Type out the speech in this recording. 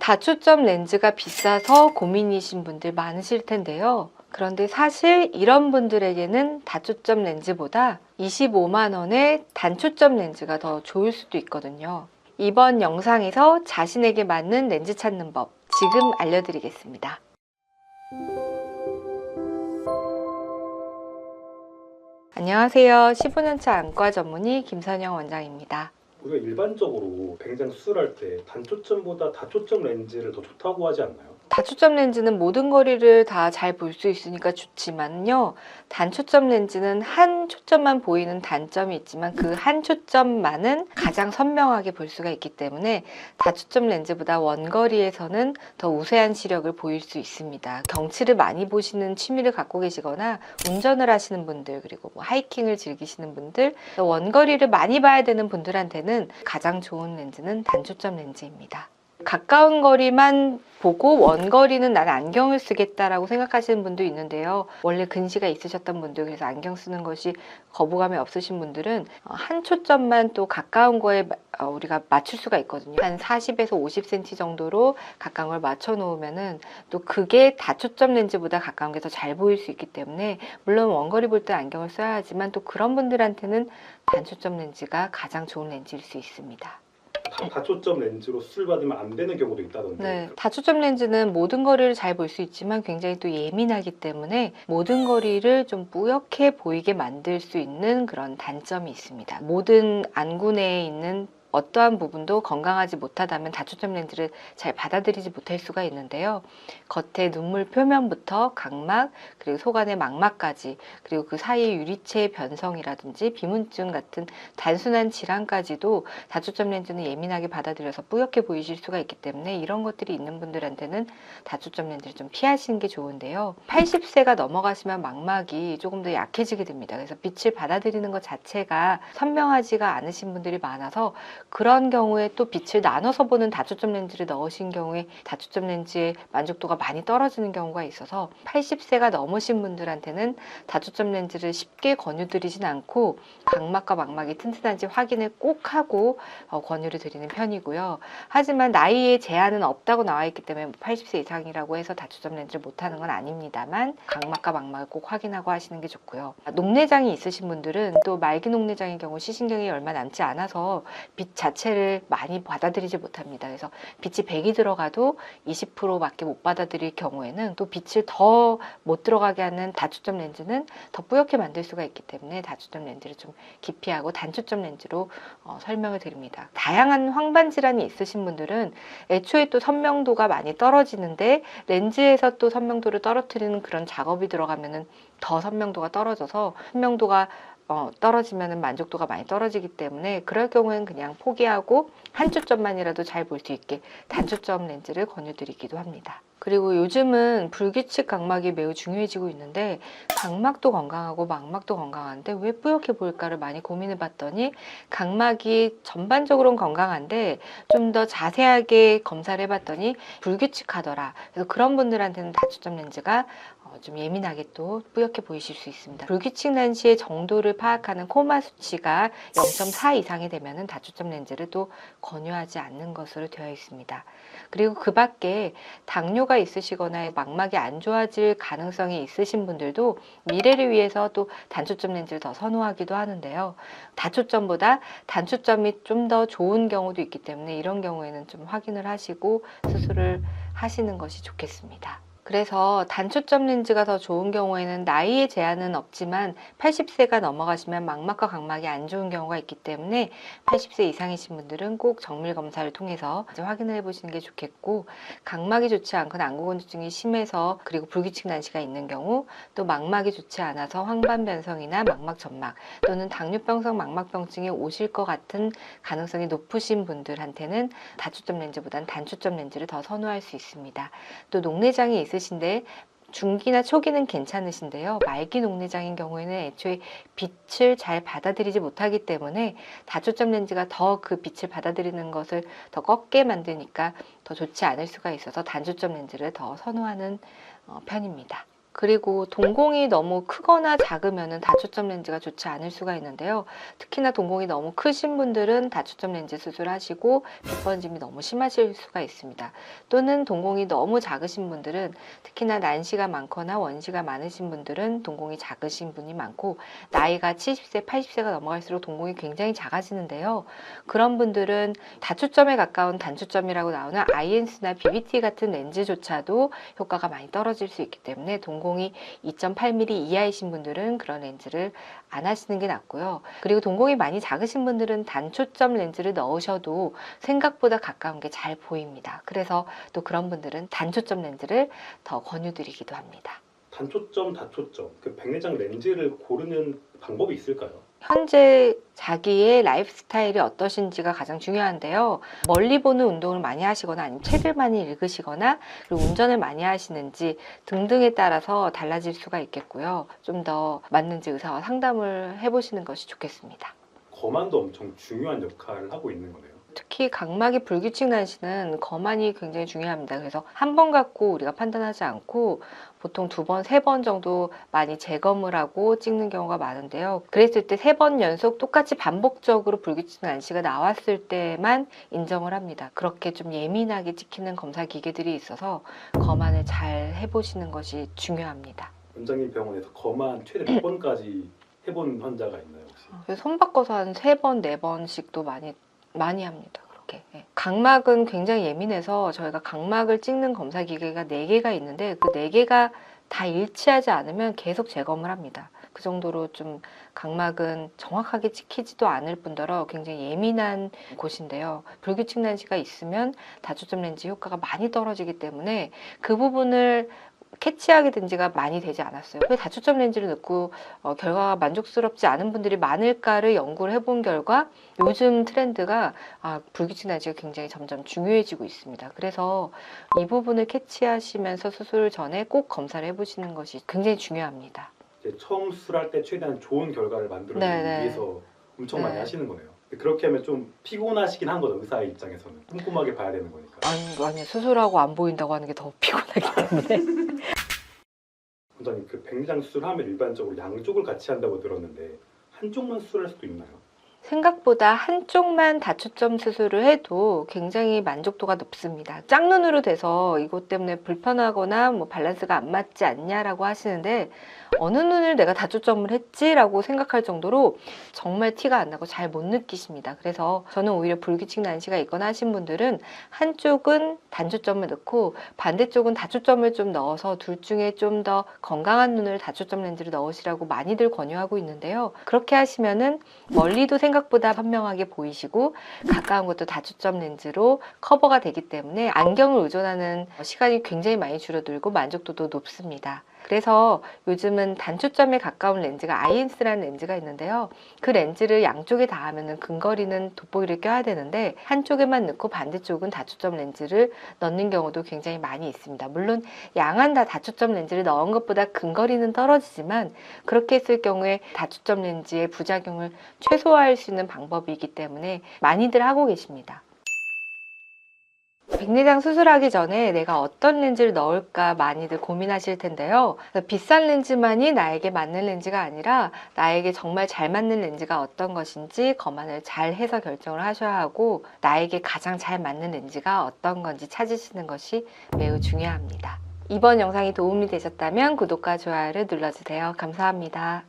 다초점 렌즈가 비싸서 고민이신 분들 많으실 텐데요. 그런데 사실 이런 분들에게는 다초점 렌즈보다 25만 원의 단초점 렌즈가 더 좋을 수도 있거든요. 이번 영상에서 자신에게 맞는 렌즈 찾는 법 지금 알려드리겠습니다. 안녕하세요. 15년차 안과 전문의 김선영 원장입니다. 우리가 일반적으로 백내장 수술할 때 단초점보다 다초점 렌즈를 더 좋다고 하지 않나요? 다초점 렌즈는 모든 거리를 다 잘 볼 수 있으니까 좋지만요. 단초점 렌즈는 한 초점만 보이는 단점이 있지만 그 한 초점만은 가장 선명하게 볼 수가 있기 때문에 다초점 렌즈보다 원거리에서는 더 우세한 시력을 보일 수 있습니다. 경치를 많이 보시는 취미를 갖고 계시거나 운전을 하시는 분들, 그리고 하이킹을 즐기시는 분들, 원거리를 많이 봐야 되는 분들한테는 가장 좋은 렌즈는 단초점 렌즈입니다. 가까운 거리만 보고 원거리는 난 안경을 쓰겠다라고 생각하시는 분도 있는데요. 원래 근시가 있으셨던 분들, 그래서 안경 쓰는 것이 거부감이 없으신 분들은 한 초점만 또 가까운 거에 우리가 맞출 수가 있거든요. 한 40에서 50cm 정도로 가까운 걸 맞춰 놓으면은 또 그게 다초점 렌즈보다 가까운 게 더 잘 보일 수 있기 때문에, 물론 원거리 볼 때 안경을 써야 하지만 또 그런 분들한테는 단초점 렌즈가 가장 좋은 렌즈일 수 있습니다. 다초점 렌즈로 수술 받으면 안 되는 경우도 있다던데. 네, 다초점 렌즈는 모든 거리를 잘 볼 수 있지만 굉장히 또 예민하기 때문에 모든 거리를 좀 뿌옇게 보이게 만들 수 있는 그런 단점이 있습니다. 모든 안구 내에 있는 어떠한 부분도 건강하지 못하다면 다초점 렌즈를 잘 받아들이지 못할 수가 있는데요. 겉에 눈물 표면부터 각막, 그리고 속 안의 망막까지, 그리고 그 사이의 유리체 변성이라든지 비문증 같은 단순한 질환까지도 다초점 렌즈는 예민하게 받아들여서 뿌옇게 보이실 수가 있기 때문에 이런 것들이 있는 분들한테는 다초점 렌즈를 좀 피하시는 게 좋은데요. 80세가 넘어가시면 망막이 조금 더 약해지게 됩니다. 그래서 빛을 받아들이는 것 자체가 선명하지가 않으신 분들이 많아서 그런 경우에 또 빛을 나눠서 보는 다초점 렌즈를 넣으신 경우에 다초점 렌즈의 만족도가 많이 떨어지는 경우가 있어서 80세가 넘으신 분들한테는 다초점 렌즈를 쉽게 권유드리진 않고 각막과 망막이 튼튼한지 확인을 꼭 하고 권유를 드리는 편이고요. 하지만 나이에 제한은 없다고 나와 있기 때문에 80세 이상이라고 해서 다초점 렌즈를 못하는 건 아닙니다만 각막과 망막을 꼭 확인하고 하시는 게 좋고요. 녹내장이 있으신 분들은 또 말기 녹내장의 경우 시신경이 얼마 남지 않아서 빛 자체를 많이 받아들이지 못합니다. 그래서 빛이 100이 들어가도 20%밖에 못 받아들일 경우에는 또 빛을 더 못 들어가게 하는 다초점 렌즈는 더 뿌옇게 만들 수가 있기 때문에 다초점 렌즈를 좀 기피하고 단초점 렌즈로 설명을 드립니다. 다양한 황반 질환이 있으신 분들은 애초에 또 선명도가 많이 떨어지는데 렌즈에서 또 선명도를 떨어뜨리는 그런 작업이 들어가면은 더 선명도가 떨어져서 선명도가 떨어지면 만족도가 많이 떨어지기 때문에 그럴 경우에는 그냥 포기하고 한 초점만이라도 잘 볼 수 있게 단초점 렌즈를 권유드리기도 합니다. 그리고 요즘은 불규칙 각막이 매우 중요해지고 있는데 각막도 건강하고 망막도 건강한데 왜 뿌옇게 보일까를 많이 고민해 봤더니 각막이 전반적으로는 건강한데 좀 더 자세하게 검사를 해봤더니 불규칙하더라. 그래서 그런 분들한테는 다초점 렌즈가 좀 예민하게 또 뿌옇게 보이실 수 있습니다. 불규칙 난시의 정도를 파악하는 코마 수치가 0.4 이상이 되면 다초점 렌즈를 또 권유하지 않는 것으로 되어 있습니다. 그리고 그 밖에 당뇨가 있으시거나 망막이 안 좋아질 가능성이 있으신 분들도 미래를 위해서 또 단초점 렌즈를 더 선호하기도 하는데요. 다초점보다 단초점이 좀 더 좋은 경우도 있기 때문에 이런 경우에는 좀 확인을 하시고 수술을 하시는 것이 좋겠습니다. 그래서 단초점 렌즈가 더 좋은 경우에는 나이에 제한은 없지만 80세가 넘어가시면 망막과 각막이 안 좋은 경우가 있기 때문에 80세 이상이신 분들은 꼭 정밀 검사를 통해서 확인을 해보시는 게 좋겠고, 각막이 좋지 않거나 안구건조증이 심해서 그리고 불규칙 난시가 있는 경우, 또 망막이 좋지 않아서 황반 변성이나 망막 점막 또는 당뇨병성 망막병증이 오실 것 같은 가능성이 높으신 분들한테는 다초점 렌즈보다는 단초점 렌즈를 더 선호할 수 있습니다. 또 녹내장이 있으신데 중기나 초기는 괜찮으신데요. 말기 녹내장인 경우에는 애초에 빛을 잘 받아들이지 못하기 때문에 다초점 렌즈가 더 그 빛을 받아들이는 것을 더 꺾게 만드니까 더 좋지 않을 수가 있어서 단초점 렌즈를 더 선호하는 편입니다. 그리고 동공이 너무 크거나 작으면 다초점 렌즈가 좋지 않을 수가 있는데요. 특히나 동공이 너무 크신 분들은 다초점 렌즈 수술하시고 빛번짐이 너무 심하실 수가 있습니다. 또는 동공이 너무 작으신 분들은, 특히나 난시가 많거나 원시가 많으신 분들은 동공이 작으신 분이 많고, 나이가 70세, 80세가 넘어갈수록 동공이 굉장히 작아지는데요. 그런 분들은 다초점에 가까운 단초점이라고 나오는 아이엔스나 BBT 같은 렌즈조차도 효과가 많이 떨어질 수 있기 때문에 동공이 2.8mm 이하이신 분들은 그런 렌즈를 안 하시는 게 낫고요. 그리고 동공이 많이 작으신 분들은 단초점 렌즈를 넣으셔도 생각보다 가까운 게 잘 보입니다. 그래서 또 그런 분들은 단초점 렌즈를 더 권유드리기도 합니다. 단초점, 다초점, 그 백내장 렌즈를 고르는 방법이 있을까요? 현재 자기의 라이프 스타일이 어떠신지가 가장 중요한데요. 멀리 보는 운동을 많이 하시거나 아니면 책을 많이 읽으시거나 그리고 운전을 많이 하시는지 등등에 따라서 달라질 수가 있겠고요. 좀 더 맞는지 의사와 상담을 해보시는 것이 좋겠습니다. 거만도 엄청 중요한 역할을 하고 있는 거네요. 특히 각막이 불규칙 난시는 거만이 굉장히 중요합니다. 그래서 한 번 갖고 우리가 판단하지 않고 보통 2번, 3번 정도 많이 재검을 하고 찍는 경우가 많은데요. 그랬을 때 3번 연속 똑같이 반복적으로 불규칙 난시가 나왔을 때만 인정을 합니다. 그렇게 좀 예민하게 찍히는 검사 기계들이 있어서 거만을 잘 해보시는 것이 중요합니다. 원장님 병원에서 거만 최대 몇 번까지 해본 환자가 있나요 혹시? 그래서 손 바꿔서 한 3번, 4번씩도 많이 합니다. 그렇게. 예. 각막은 굉장히 예민해서 저희가 각막을 찍는 검사 기계가 4개가 있는데 그 4개가 다 일치하지 않으면 계속 재검을 합니다. 그 정도로 좀 각막은 정확하게 찍히지도 않을 뿐더러 굉장히 예민한 곳인데요. 불규칙 난시가 있으면 다초점 렌즈 효과가 많이 떨어지기 때문에 그 부분을 캐치하게 된 지가 많이 되지 않았어요. 왜 다초점 렌즈를 넣고 결과가 만족스럽지 않은 분들이 많을까를 연구를 해본 결과 요즘 트렌드가 불규칙 난시가 굉장히 점점 중요해지고 있습니다. 그래서 이 부분을 캐치하시면서 수술 전에 꼭 검사를 해보시는 것이 굉장히 중요합니다. 이제 처음 수술할 때 최대한 좋은 결과를 만들어내기 네네. 위해서 엄청 많이 네. 하시는 거네요. 그렇게 하면 좀 피곤하시긴 한 거죠, 의사의 입장에서는. 꼼꼼하게 봐야 되는 거니까. 아니 수술하고 안 보인다고 하는 게 더 피곤하기 때문에. 원장님, 그 백내장 수술하면 일반적으로 양쪽을 같이 한다고 들었는데 한쪽만 수술할 수도 있나요? 생각보다 한쪽만 다초점 수술을 해도 굉장히 만족도가 높습니다. 짝눈으로 돼서 이것 때문에 불편하거나 뭐 밸런스가 안 맞지 않냐라고 하시는데 어느 눈을 내가 다초점을 했지라고 생각할 정도로 정말 티가 안 나고 잘 못 느끼십니다. 그래서 저는 오히려 불규칙 난시가 있거나 하신 분들은 한쪽은 단초점을 넣고 반대쪽은 다초점을 좀 넣어서 둘 중에 좀 더 건강한 눈을 다초점 렌즈를 넣으시라고 많이들 권유하고 있는데요. 그렇게 하시면은 멀리도 생각보다 선명하게 보이시고 가까운 것도 다초점 렌즈로 커버가 되기 때문에 안경을 의존하는 시간이 굉장히 많이 줄어들고 만족도도 높습니다. 그래서 요즘은 단초점에 가까운 렌즈가 아이엔스라는 렌즈가 있는데요. 그 렌즈를 양쪽에 다 하면은 근거리는 돋보기를 껴야 되는데 한쪽에만 넣고 반대쪽은 다초점 렌즈를 넣는 경우도 굉장히 많이 있습니다. 물론 양안 다 다초점 렌즈를 넣은 것보다 근거리는 떨어지지만 그렇게 했을 경우에 다초점 렌즈의 부작용을 최소화할 수 있는 방법이기 때문에 많이들 하고 계십니다. 백내장 수술하기 전에 내가 어떤 렌즈를 넣을까 많이들 고민하실 텐데요. 비싼 렌즈만이 나에게 맞는 렌즈가 아니라 나에게 정말 잘 맞는 렌즈가 어떤 것인지 검안을 잘 해서 결정을 하셔야 하고 나에게 가장 잘 맞는 렌즈가 어떤 건지 찾으시는 것이 매우 중요합니다. 이번 영상이 도움이 되셨다면 구독과 좋아요를 눌러주세요. 감사합니다.